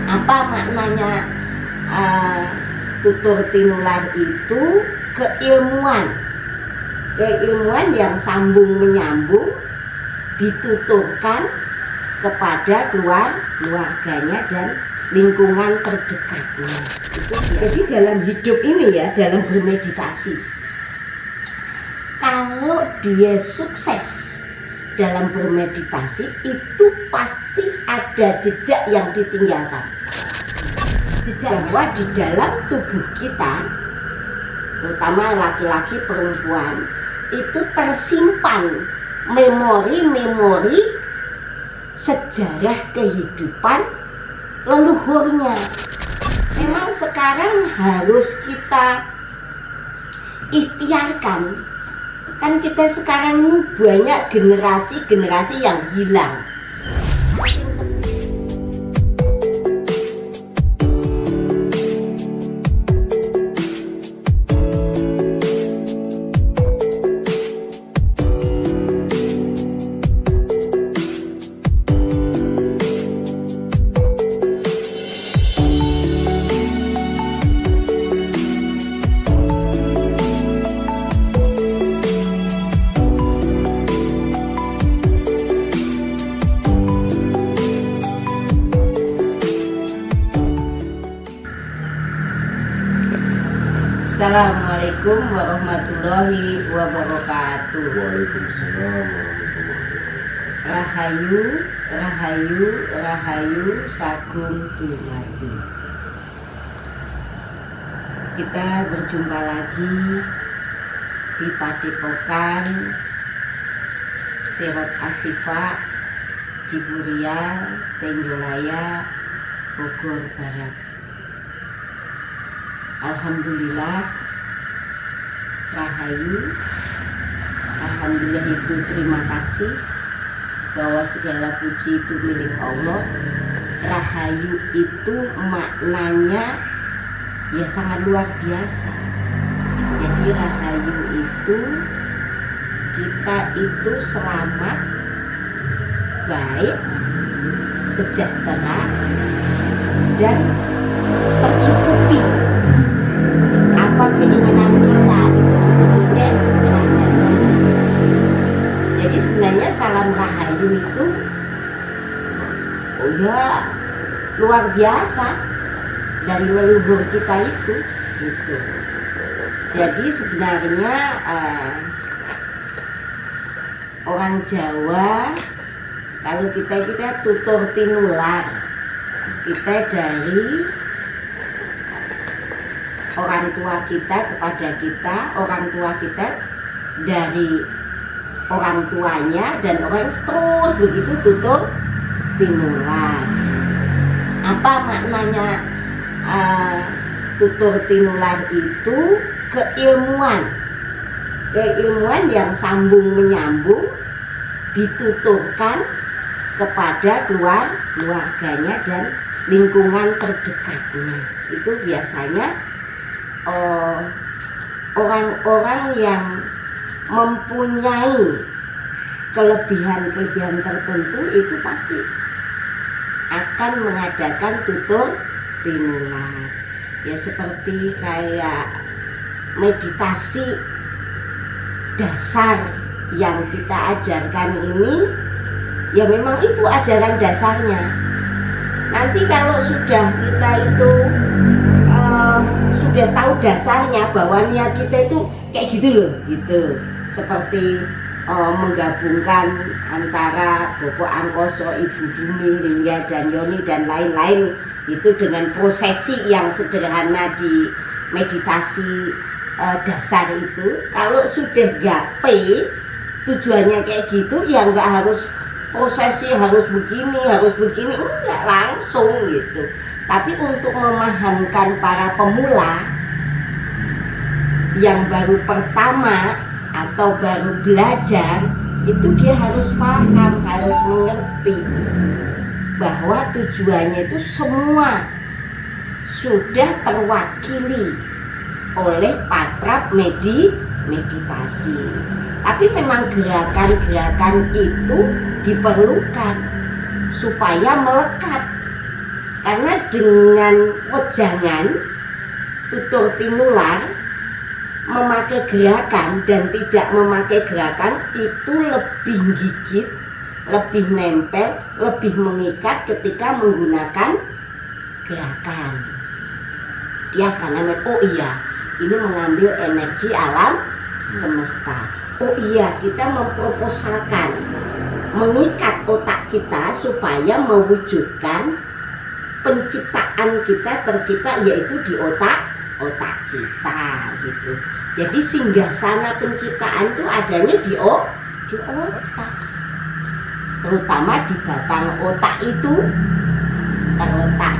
Apa maknanya tutur tinular itu? Keilmuan yang sambung menyambung dituturkan kepada keluarganya dan lingkungan terdekatnya. Jadi dalam hidup ini ya, dalam bermeditasi, kalau dia sukses dalam bermeditasi, itu pasti ada jejak yang ditinggalkan. Jejak bahwa di dalam tubuh kita, terutama laki-laki perempuan, itu tersimpan memori-memori sejarah kehidupan leluhurnya. Memang sekarang harus kita ikhtiarkan. Kan kita sekarang ini banyak generasi-generasi yang hilang. Assalamualaikum warahmatullahi wabarakatuh. Waalaikumsalam warahmatullahi wabarakatuh. Rahayu, rahayu, rahayu sagung dumadi. Kita berjumpa lagi di Padepokan Sirot Asifa, Ciburial, Tenjolaya, Bogor Barat. Alhamdulillah, rahayu, alhamdulillah itu terima kasih bahwa segala puji itu milik Allah. Rahayu itu maknanya ya sangat luar biasa. Jadi rahayu itu kita itu selamat, baik, sejahtera, dan tercukupi. Apa keinginan kita itu disebutnya rahayu. Jadi sebenarnya salam rahayu itu luar biasa dari leluhur kita itu gitu. Jadi sebenarnya orang Jawa, kalau kita tutur tinular, kita dari orang tua kita kepada kita, orang tua kita dari orang tuanya, dan orang terus begitu tutur tinular. Apa maknanya tutur tinular itu? Keilmuan yang sambung menyambung dituturkan kepada keluarganya dan lingkungan terdekatnya. Itu biasanya orang-orang yang mempunyai kelebihan tertentu itu pasti akan mengadakan tutur tinular. Ya seperti kayak meditasi dasar yang kita ajarkan ini, ya memang itu ajaran dasarnya. Nanti kalau sudah kita itu sudah tahu dasarnya bahwa niat kita itu kayak gitu loh, gitu. Seperti menggabungkan antara Bopo Angkoso, Ibu Bumi, Lingga dan Yoni dan lain-lain itu dengan prosesi yang sederhana di meditasi dasar itu. Kalau sudah gape tujuannya kayak gitu, ya nggak harus prosesi harus begini, enggak langsung gitu. Tapi untuk memahamkan para pemula yang baru pertama atau baru belajar, itu dia harus paham, harus mengerti bahwa tujuannya itu semua sudah terwakili oleh patrap meditasi. Tapi memang gerakan-gerakan itu diperlukan supaya melekat. Karena dengan wejangan tutur tinular memakai gerakan dan tidak memakai gerakan itu lebih gigit, lebih nempel, lebih mengikat ketika menggunakan gerakan. Dia akan oh iya, ini mengambil energi alam semesta. Oh iya, kita memproposalkan, mengikat otak kita supaya mewujudkan penciptaan kita tercipta, yaitu di otak kita gitu. Jadi singgasana penciptaan itu adanya di otak. Terutama di batang otak itu terletak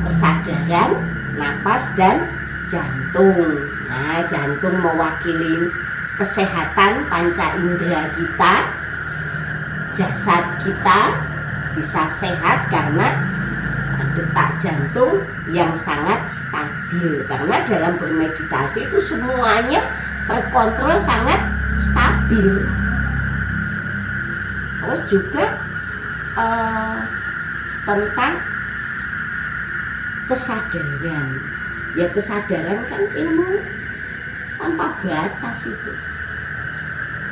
kesadaran, napas dan jantung. Nah, jantung mewakili kesehatan panca indera kita. Jasad kita bisa sehat karena detak jantung yang sangat stabil. Karena dalam bermeditasi itu semuanya terkontrol sangat stabil. Terus juga tentang kesadaran. Ya kesadaran kan ilmu tanpa batas itu.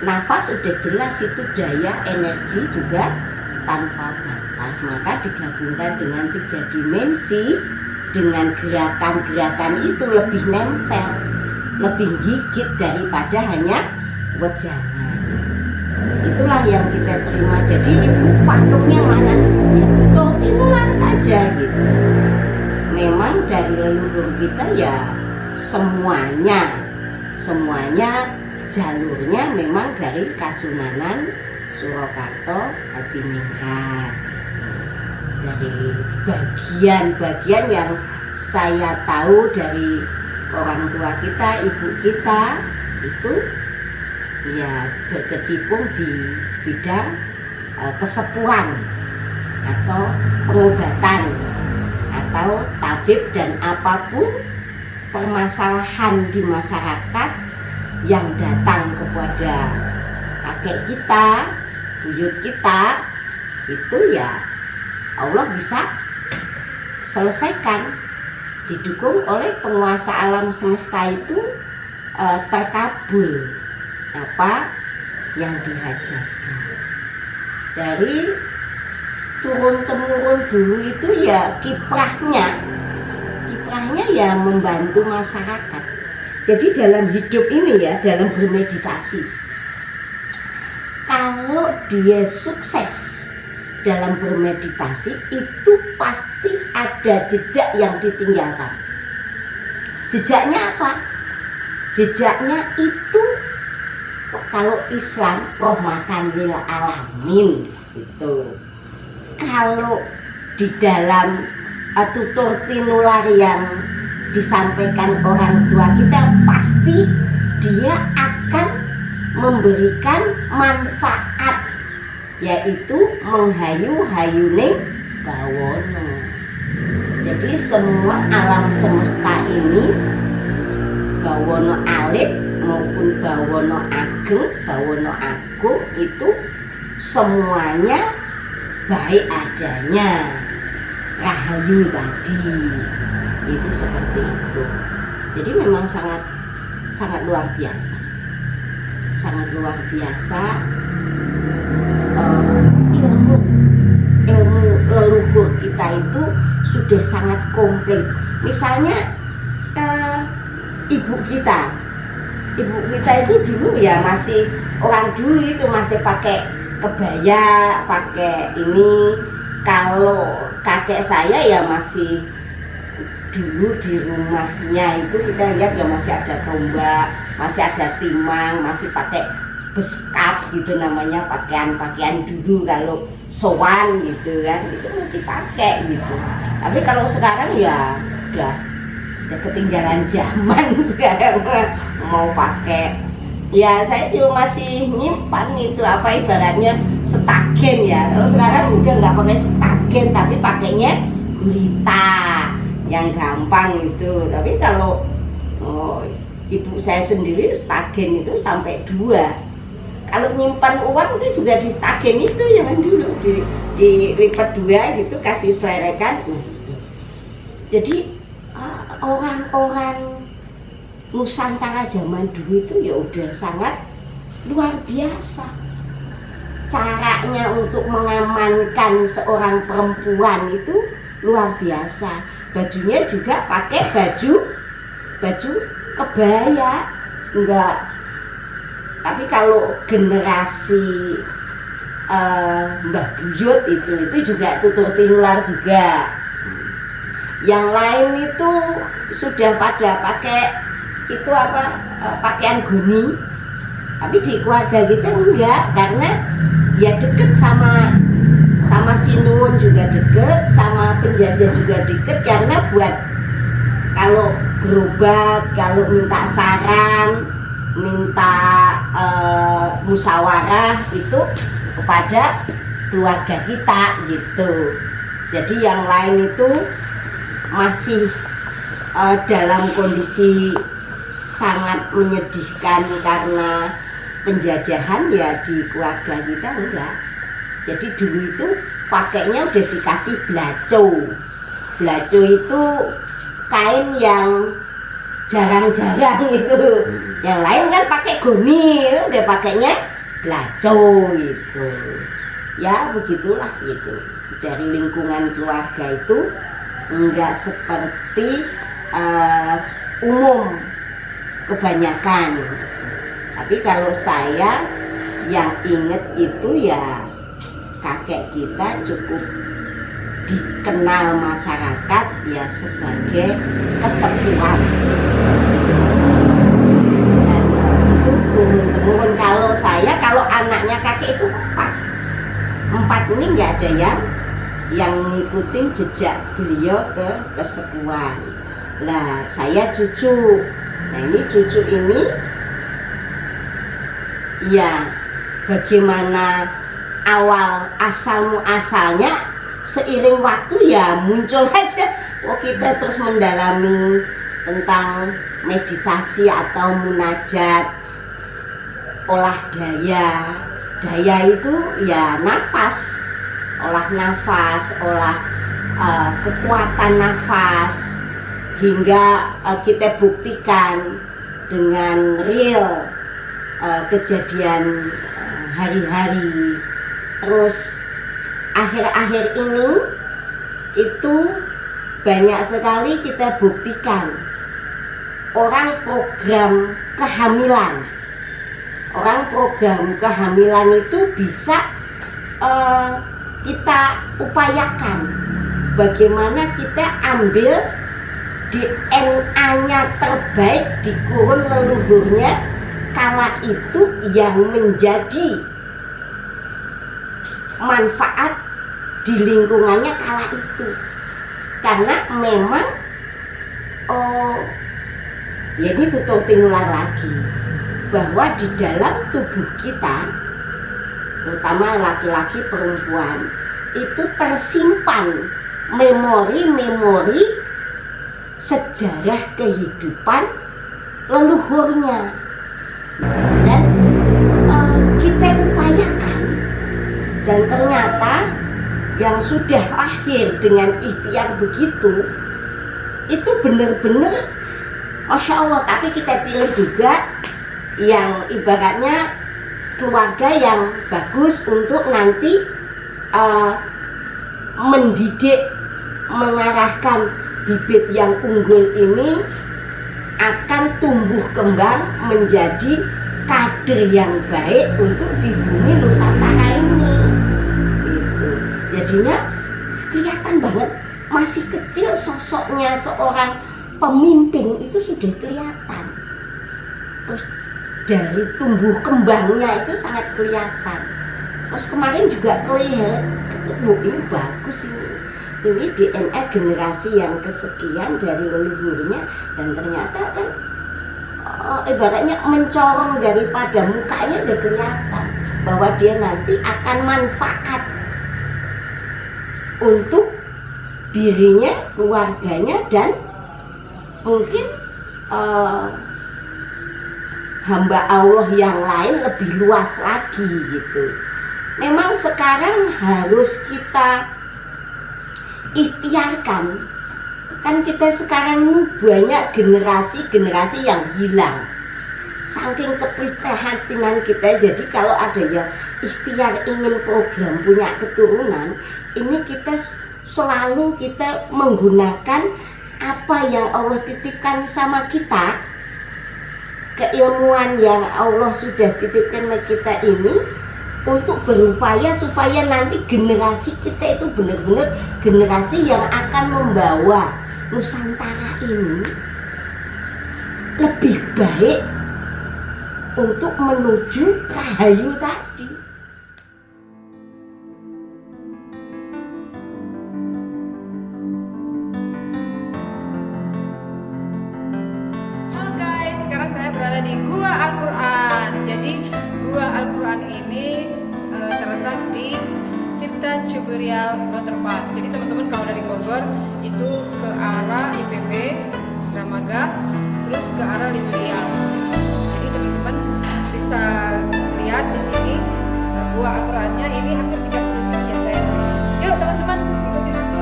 Nafas sudah jelas itu daya energi juga tanpa batas. Maka digabungkan dengan 3 dimensi, dengan gerakan-gerakan itu lebih nempel, lebih gigit daripada hanya wejangan. Itulah yang kita terima. Jadi ibu pakemnya mana? Ya tutur tinular saja gitu. Memang dari leluhur kita ya semuanya jalurnya memang dari Kasunanan Surakarta Hadiningrat. Dari bagian-bagian yang saya tahu dari orang tua kita, ibu kita itu ya berkecimpung di bidang kesepuhan atau pengobatan atau tabib, dan apapun permasalahan di masyarakat yang datang kepada kakek kita, buyut kita, itu ya Allah bisa selesaikan, didukung oleh penguasa alam semesta itu terkabul apa yang dihajatkan. Dari turun-temurun dulu itu ya kiprahnya ya membantu masyarakat. Jadi dalam hidup ini ya, dalam bermeditasi, kalau dia sukses dalam bermeditasi itu pasti ada jejak yang ditinggalkan. Jejaknya apa? Jejaknya itu kalau Islam rahmatan lil alamin itu. Kalau di dalam tutur tinular yang disampaikan orang tua kita, pasti dia akan memberikan manfaat, yaitu menghayu-hayuning bawono. Jadi semua alam semesta ini, bawono alit maupun bawono ageng, bawono agung, itu semuanya baik adanya. Rahayu tadi itu seperti itu. Jadi memang sangat luar biasa, sangat luar biasa. Ilmu leluhur kita itu sudah sangat komplit. Misalnya ibu kita itu dulu ya masih, orang dulu itu masih pakai kebaya, pakai ini. Kalau kakek saya ya masih dulu di rumahnya itu kita lihat ya masih ada tombak, masih ada timang, masih pakai beskap gitu namanya, pakaian dulu kalau sowan gitu kan, itu masih pakai gitu. Tapi kalau sekarang ya udah ketinggalan zaman. Sekarang mau pakai, ya saya juga masih nyimpan itu apa ibaratnya setagen ya. Kalau sekarang udah nggak pakai setagen tapi pakainya gurita yang gampang itu. Tapi kalau ibu saya sendiri setagen itu sampai 2. Kalau nyimpan uang itu juga di setagen itu zaman dulu dilipat 2 gitu, kasih selerekan. Jadi orang-orang Nusantara zaman dulu itu ya udah sangat luar biasa. Caranya untuk mengamankan seorang perempuan itu luar biasa. Bajunya juga pakai baju kebaya, enggak. Tapi kalau generasi Mbah Buyut itu juga tutur tinular juga. Yang lain itu sudah pada pakai itu pakaian goni. Tapi di keluarga kita enggak, karena ya deket sama Sinuwun juga deket, sama penjajah juga deket, karena buat kalau berobat, kalau minta saran, minta musyawarah itu kepada keluarga kita gitu. Jadi yang lain itu masih dalam kondisi sangat menyedihkan karena penjajahan, ya di keluarga kita enggak. Jadi dulu itu pakainya udah dikasih blaco. Blaco itu kain yang jarang-jarang itu. Yang lain kan pakai goni, udah pakainya blaco gitu. Ya begitulah gitu. Dari lingkungan keluarga itu enggak seperti umum kebanyakan. Tapi kalau saya yang inget itu ya kakek kita cukup dikenal masyarakat ya sebagai kesepuhan. Dan itu turun-temurun. Kalau anaknya kakek itu empat ini nggak ada yang ngikutin jejak beliau ke kesepuhan. Lah saya cucu. Nah ini cucu ini ya bagaimana awal asalnya seiring waktu ya muncul aja. Kita terus mendalami tentang meditasi atau munajat, olah daya. Daya itu ya napas, olah nafas, olah kekuatan nafas, hingga kita buktikan dengan real kejadian hari-hari. Terus akhir-akhir ini itu banyak sekali kita buktikan orang program kehamilan itu bisa kita upayakan. Bagaimana kita ambil DNA-nya terbaik di kurun leluhurnya kala itu yang menjadi manfaat di lingkungannya kala itu. Karena memang ya ini tutur tinular lagi, bahwa di dalam tubuh kita, terutama laki-laki perempuan, itu tersimpan memori-memori sejarah kehidupan leluhurnya. Dan kita upayakan, dan ternyata yang sudah akhir dengan ikhtiar begitu itu benar-benar Masya Allah. Tapi kita pilih juga yang ibaratnya keluarga yang bagus untuk nanti mendidik, mengarahkan bibit yang unggul ini akan tumbuh kembang menjadi kader yang baik untuk di bumi Nusantara ini gitu. Jadinya kelihatan banget masih kecil sosoknya seorang pemimpin itu sudah kelihatan. Terus dari tumbuh kembangnya itu sangat kelihatan. Terus kemarin juga kelihatan, ini bagus ini DNA generasi yang kesekian dari leluhurnya, dan ternyata kan ibaratnya mencorong daripada mukanya udah kelihatan bahwa dia nanti akan manfaat untuk dirinya, keluarganya, dan mungkin hamba Allah yang lain lebih luas lagi gitu. Memang sekarang harus kita ikhtiarkan Kan kita sekarang ini banyak generasi-generasi yang hilang. Saking keprihatinan kita, jadi kalau ada yang ikhtiar ingin program punya keturunan, ini kita selalu kita menggunakan apa yang Allah titipkan sama kita, keilmuan yang Allah sudah titipkan sama kita ini, untuk berupaya supaya nanti generasi kita itu benar-benar generasi yang akan membawa Nusantara ini lebih baik untuk menuju rahayu tadi. Halo guys, sekarang saya berada di Gua Al-Quran. Jadi Gua Al-Quran ini terletak di Tirta Ciburial Waterpark. Jadi teman-teman kalau dari Bogor itu ke arah IPB, Dramaga, terus ke arah Limuliang. Jadi teman-teman bisa lihat di sini Gua Al-Qurannya ini hampir 30 juz ya guys. Yuk teman-teman ikutin aku.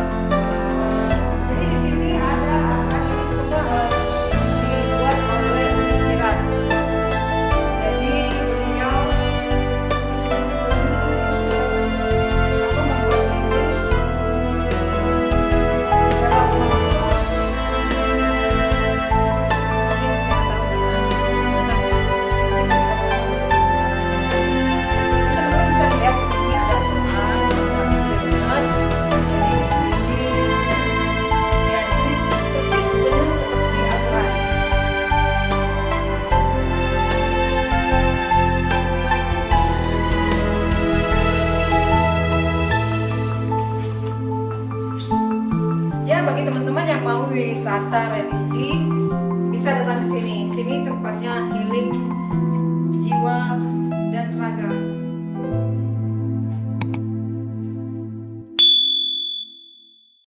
Jadi di sini ada Al-Quran ini semua dibuat oleh Umi Sirat. Jadi beliau membuat ini dalam bisa dilihat di sini ada Al-Quran. Jadi di sini ya di sini persis benar seperti Al-Quran. Ya bagi teman-teman yang mau wisata religi bisa datang ke sini. Sini tempatnya healing